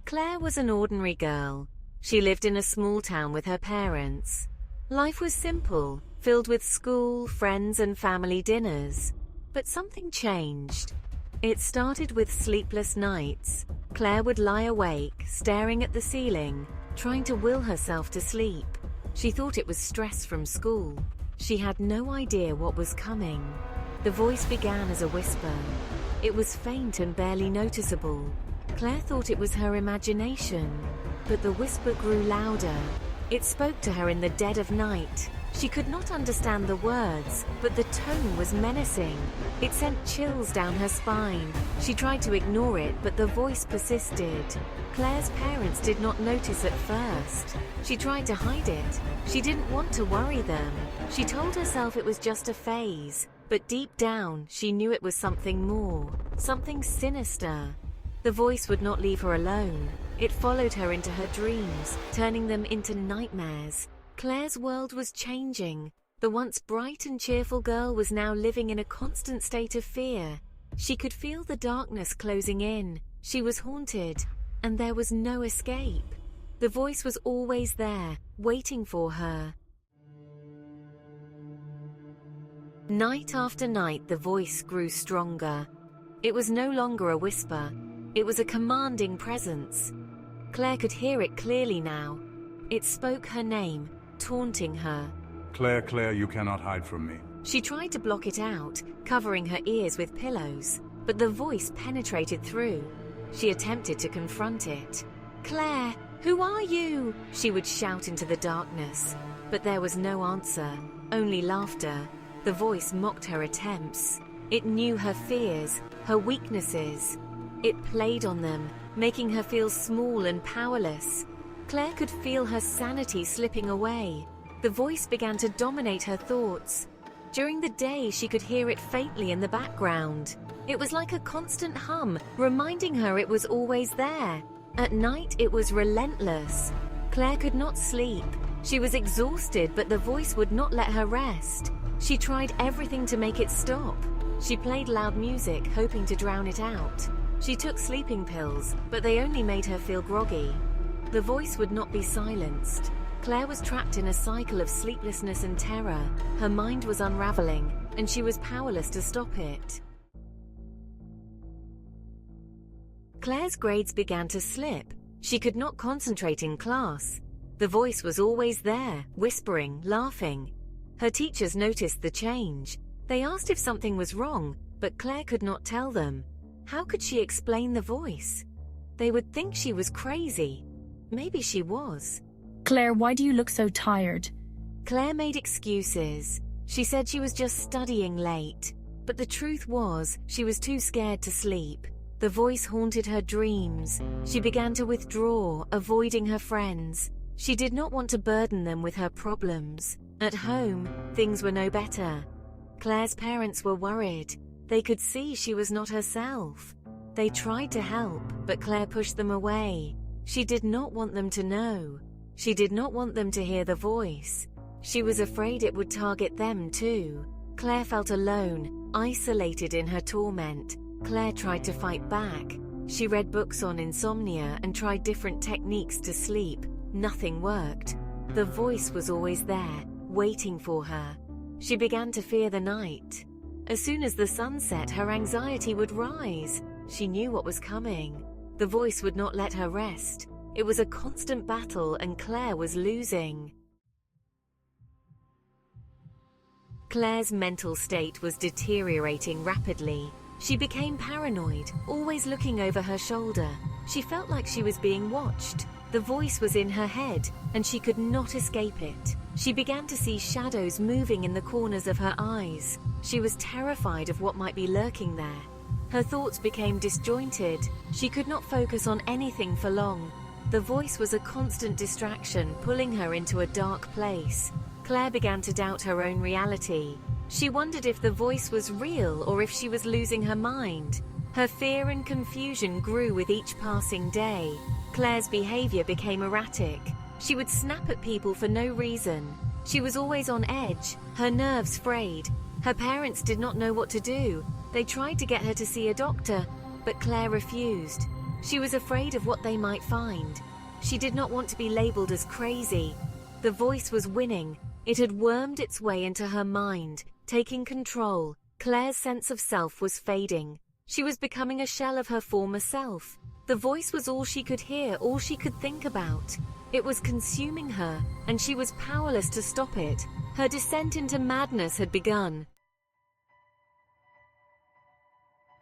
Claire was an ordinary girl. She lived in a small town with her parents. Life was simple, filled with school, friends, and family dinners. But something changed. It started with sleepless nights. Claire would lie awake, staring at the ceiling, trying to will herself to sleep. She thought it was stress from school. She had no idea what was coming. The voice began as a whisper. It was faint and barely noticeable. Claire thought it was her imagination, but the whisper grew louder. It spoke to her in the dead of night. She could not understand the words, but the tone was menacing. It sent chills down her spine. She tried to ignore it, but the voice persisted. Claire's parents did not notice at first. She tried to hide it. She didn't want to worry them. She told herself it was just a phase, but deep down, she knew it was something more, something sinister. The voice would not leave her alone. It followed her into her dreams, turning them into nightmares. Claire's world was changing. The once bright and cheerful girl was now living in a constant state of fear. She could feel the darkness closing in. She was haunted, and there was no escape. The voice was always there, waiting for her. Night after night, the voice grew stronger. It was no longer a whisper. It was a commanding presence. Claire could hear it clearly now. It spoke her name, taunting her. Claire, Claire, you cannot hide from me. She tried to block it out, covering her ears with pillows, but the voice penetrated through. She attempted to confront it. Claire, who are you? She would shout into the darkness, but there was no answer, only laughter. The voice mocked her attempts. It knew her fears, her weaknesses. It played on them, making her feel small and powerless. Claire could feel her sanity slipping away. The voice began to dominate her thoughts. During the day, she could hear it faintly in the background. It was like a constant hum, reminding her it was always there. At night, it was relentless. Claire could not sleep. She was exhausted, but the voice would not let her rest. She tried everything to make it stop. She played loud music, hoping to drown it out. She took sleeping pills, but they only made her feel groggy. The voice would not be silenced. Claire was trapped in a cycle of sleeplessness and terror. Her mind was unraveling, and she was powerless to stop it. Claire's grades began to slip. She could not concentrate in class. The voice was always there, whispering, laughing. Her teachers noticed the change. They asked if something was wrong, but Claire could not tell them. How could she explain the voice? They would think she was crazy. Maybe she was. Claire, why do you look so tired? Claire made excuses. She said she was just studying late. But the truth was, she was too scared to sleep. The voice haunted her dreams. She began to withdraw, avoiding her friends. She did not want to burden them with her problems. At home, things were no better. Claire's parents were worried. They could see she was not herself. They tried to help, but Claire pushed them away. She did not want them to know. She did not want them to hear the voice. She was afraid it would target them too. Claire felt alone, isolated in her torment. Claire tried to fight back. She read books on insomnia and tried different techniques to sleep. Nothing worked. The voice was always there, waiting for her. She began to fear the night. As soon as the sun set, her anxiety would rise. She knew what was coming. The voice would not let her rest. It was a constant battle, and Claire was losing. Claire's mental state was deteriorating rapidly. She became paranoid, always looking over her shoulder. She felt like she was being watched. The voice was in her head, and she could not escape it. She began to see shadows moving in the corners of her eyes. She was terrified of what might be lurking there. Her thoughts became disjointed. She could not focus on anything for long. The voice was a constant distraction, pulling her into a dark place. Claire began to doubt her own reality. She wondered if the voice was real or if she was losing her mind. Her fear and confusion grew with each passing day. Claire's behavior became erratic. She would snap at people for no reason. She was always on edge, her nerves frayed. Her parents did not know what to do. They tried to get her to see a doctor, but Claire refused. She was afraid of what they might find. She did not want to be labeled as crazy. The voice was winning. It had wormed its way into her mind, taking control. Claire's sense of self was fading. She was becoming a shell of her former self. The voice was all she could hear, all she could think about. It was consuming her, and she was powerless to stop it. Her descent into madness had begun.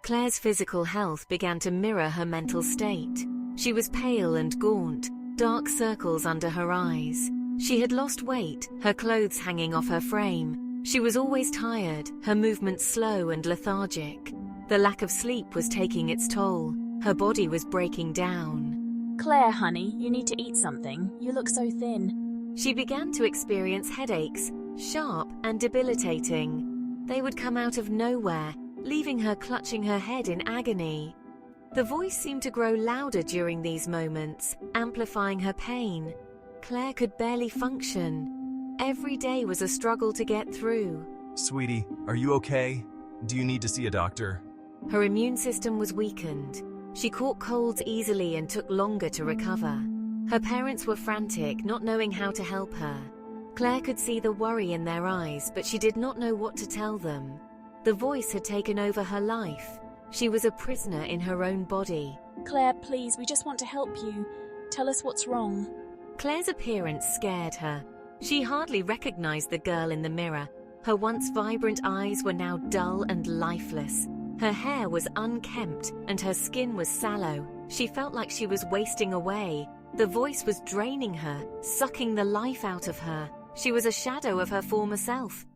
Claire's physical health began to mirror her mental state. She was pale and gaunt, dark circles under her eyes. She had lost weight, her clothes hanging off her frame. She was always tired, her movements slow and lethargic. The lack of sleep was taking its toll. Her body was breaking down. Claire, honey, you need to eat something. You look so thin. She began to experience headaches, sharp and debilitating. They would come out of nowhere, leaving her clutching her head in agony. The voice seemed to grow louder during these moments, amplifying her pain. Claire could barely function. Every day was a struggle to get through. Sweetie, are you okay? Do you need to see a doctor? Her immune system was weakened. She caught colds easily and took longer to recover. Her parents were frantic, not knowing how to help her. Claire could see the worry in their eyes, but she did not know what to tell them. The voice had taken over her life. She was a prisoner in her own body. Claire, please, we just want to help you. Tell us what's wrong. Claire's appearance scared her. She hardly recognized the girl in the mirror. Her once vibrant eyes were now dull and lifeless. Her hair was unkempt and her skin was sallow. She felt like she was wasting away. The voice was draining her, sucking the life out of her. She was a shadow of her former self.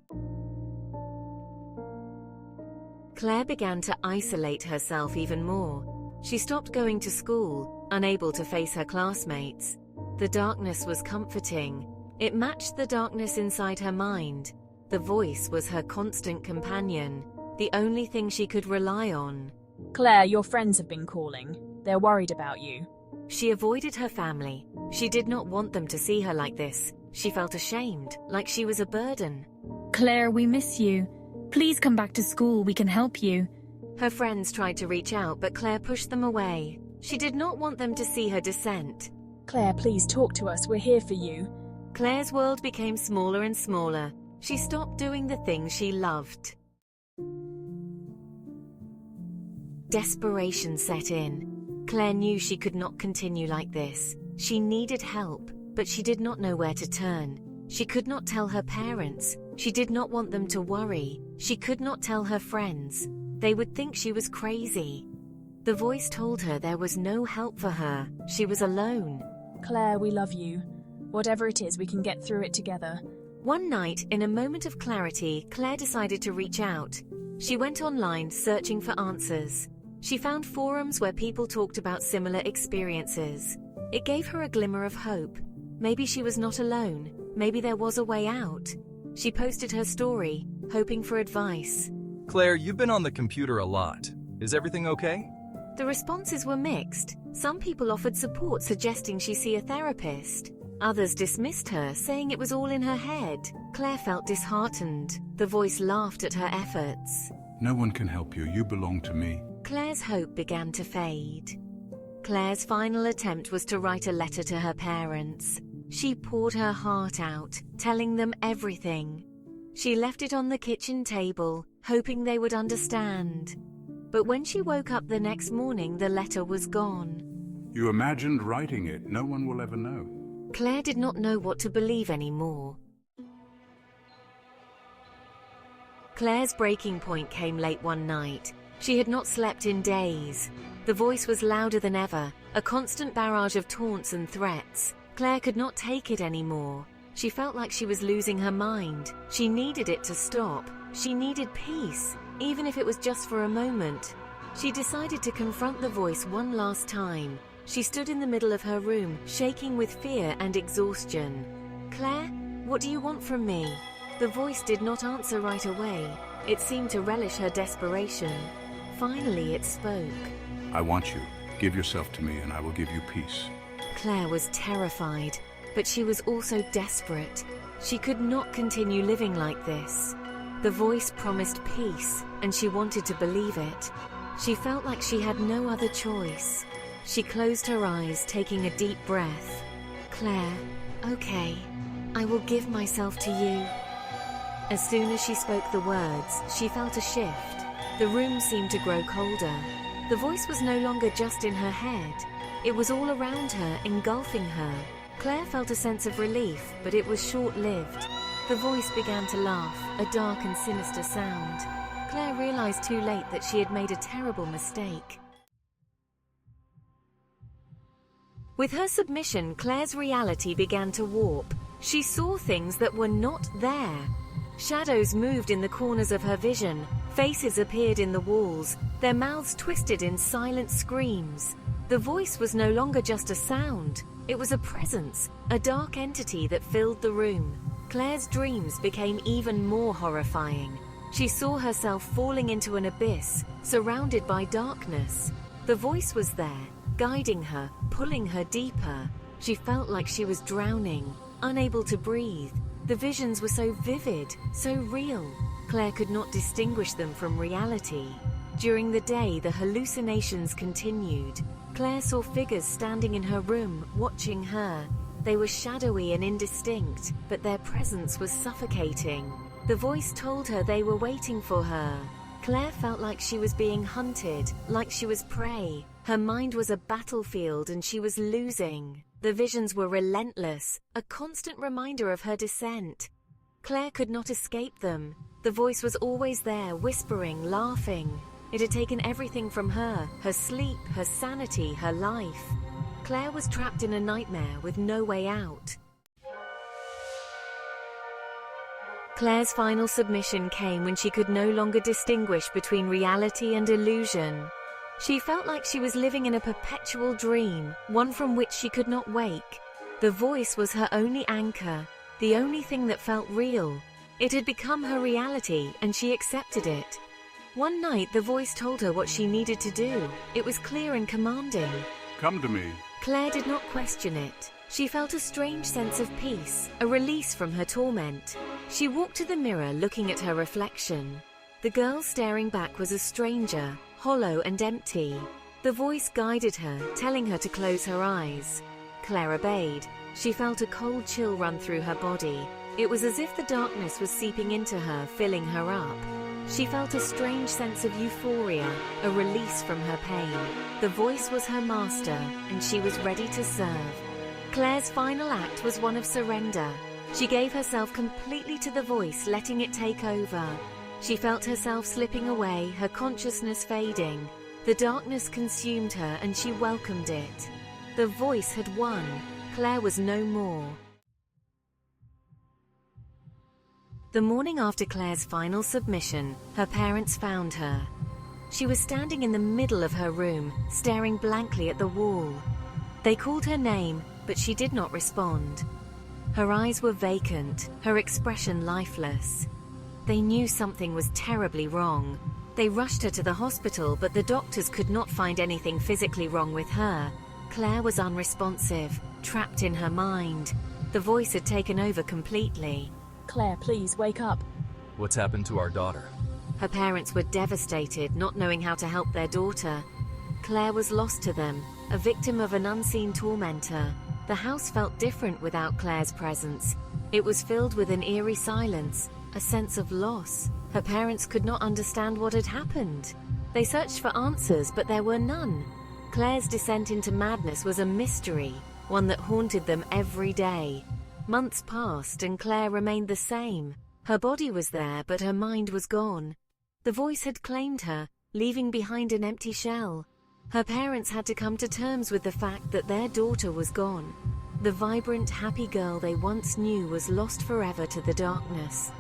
Claire began to isolate herself even more. She stopped going to school, unable to face her classmates. The darkness was comforting. It matched the darkness inside her mind. The voice was her constant companion, the only thing she could rely on. Claire, your friends have been calling. They're worried about you. She avoided her family. She did not want them to see her like this. She felt ashamed, like she was a burden. Claire, we miss you. Please come back to school, we can help you. Her friends tried to reach out, but Claire pushed them away. She did not want them to see her descent. Claire, please talk to us, we're here for you. Claire's world became smaller and smaller. She stopped doing the things she loved. Desperation set in. Claire knew she could not continue like this. She needed help, but she did not know where to turn. She could not tell her parents. She did not want them to worry. She could not tell her friends. They would think she was crazy. The voice told her there was no help for her. She was alone. Claire, we love you. Whatever it is, we can get through it together. One night, in a moment of clarity, Claire decided to reach out. She went online searching for answers. She found forums where people talked about similar experiences. It gave her a glimmer of hope. Maybe she was not alone. Maybe there was a way out. She posted her story, hoping for advice. Claire, you've been on the computer a lot. Is everything okay? The responses were mixed. Some people offered support, suggesting she see a therapist. Others dismissed her, saying it was all in her head. Claire felt disheartened. The voice laughed at her efforts. No one can help you. You belong to me. Claire's hope began to fade. Claire's final attempt was to write a letter to her parents. She poured her heart out, telling them everything. She left it on the kitchen table, hoping they would understand. But when she woke up the next morning, the letter was gone. You imagined writing it. No one will ever know. Claire did not know what to believe anymore. Claire's breaking point came late one night. She had not slept in days. The voice was louder than ever, a constant barrage of taunts and threats. Claire could not take it anymore. She felt like she was losing her mind. She needed it to stop. She needed peace, even if it was just for a moment. She decided to confront the voice one last time. She stood in the middle of her room, shaking with fear and exhaustion. "Claire, what do you want from me?" The voice did not answer right away. It seemed to relish her desperation. Finally, it spoke. I want you. Give yourself to me and I will give you peace. Claire was terrified, but she was also desperate. She could not continue living like this. The voice promised peace, and she wanted to believe it. She felt like she had no other choice. She closed her eyes, taking a deep breath. Claire, okay, I will give myself to you. As soon as she spoke the words, she felt a shift. The room seemed to grow colder. The voice was no longer just in her head. It was all around her, engulfing her. Claire felt a sense of relief, but it was short-lived. The voice began to laugh, a dark and sinister sound. Claire realized too late that she had made a terrible mistake. With her submission, Claire's reality began to warp. She saw things that were not there. Shadows moved in the corners of her vision. Faces appeared in the walls, their mouths twisted in silent screams. The voice was no longer just a sound. It was a presence, a dark entity that filled the room. Claire's dreams became even more horrifying. She saw herself falling into an abyss, surrounded by darkness. The voice was there, guiding her, pulling her deeper. She felt like she was drowning, unable to breathe. The visions were so vivid, so real. Claire could not distinguish them from reality. During the day, the hallucinations continued. Claire saw figures standing in her room, watching her. They were shadowy and indistinct, but their presence was suffocating. The voice told her they were waiting for her. Claire felt like she was being hunted, like she was prey. Her mind was a battlefield and she was losing. The visions were relentless, a constant reminder of her descent. Claire could not escape them. The voice was always there, whispering, laughing. It had taken everything from her, her sleep, her sanity, her life. Claire was trapped in a nightmare with no way out. Claire's final submission came when she could no longer distinguish between reality and illusion. She felt like she was living in a perpetual dream, one from which she could not wake. The voice was her only anchor, the only thing that felt real. It had become her reality, and she accepted it. One night, the voice told her what she needed to do. It was clear and commanding. Come to me. Claire did not question it. She felt a strange sense of peace, a release from her torment. She walked to the mirror, looking at her reflection. The girl staring back was a stranger, hollow and empty. The voice guided her, telling her to close her eyes. Claire obeyed. She felt a cold chill run through her body. It was as if the darkness was seeping into her, filling her up. She felt a strange sense of euphoria, a release from her pain. The voice was her master, and she was ready to serve. Claire's final act was one of surrender. She gave herself completely to the voice, letting it take over. She felt herself slipping away, her consciousness fading. The darkness consumed her, and she welcomed it. The voice had won. Claire was no more. The morning after Claire's final submission, her parents found her. She was standing in the middle of her room, staring blankly at the wall. They called her name, but she did not respond. Her eyes were vacant, her expression lifeless. They knew something was terribly wrong. They rushed her to the hospital, but the doctors could not find anything physically wrong with her. Claire was unresponsive, trapped in her mind. The voice had taken over completely. Claire, please, wake up. What's happened to our daughter? Her parents were devastated, not knowing how to help their daughter. Claire was lost to them, a victim of an unseen tormentor. The house felt different without Claire's presence. It was filled with an eerie silence, a sense of loss. Her parents could not understand what had happened. They searched for answers, but there were none. Claire's descent into madness was a mystery, one that haunted them every day. Months passed and Claire remained the same. Her body was there, but her mind was gone. The voice had claimed her, leaving behind an empty shell. Her parents had to come to terms with the fact that their daughter was gone. The vibrant, happy girl they once knew was lost forever to the darkness.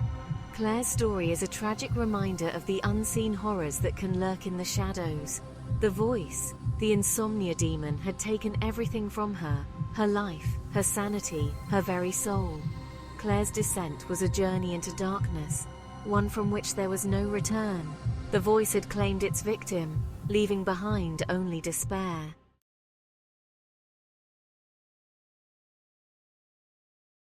Claire's story is a tragic reminder of the unseen horrors that can lurk in the shadows. The voice, the insomnia demon, had taken everything from her. Her life, her sanity, her very soul. Claire's descent was a journey into darkness, one from which there was no return. The voice had claimed its victim, leaving behind only despair.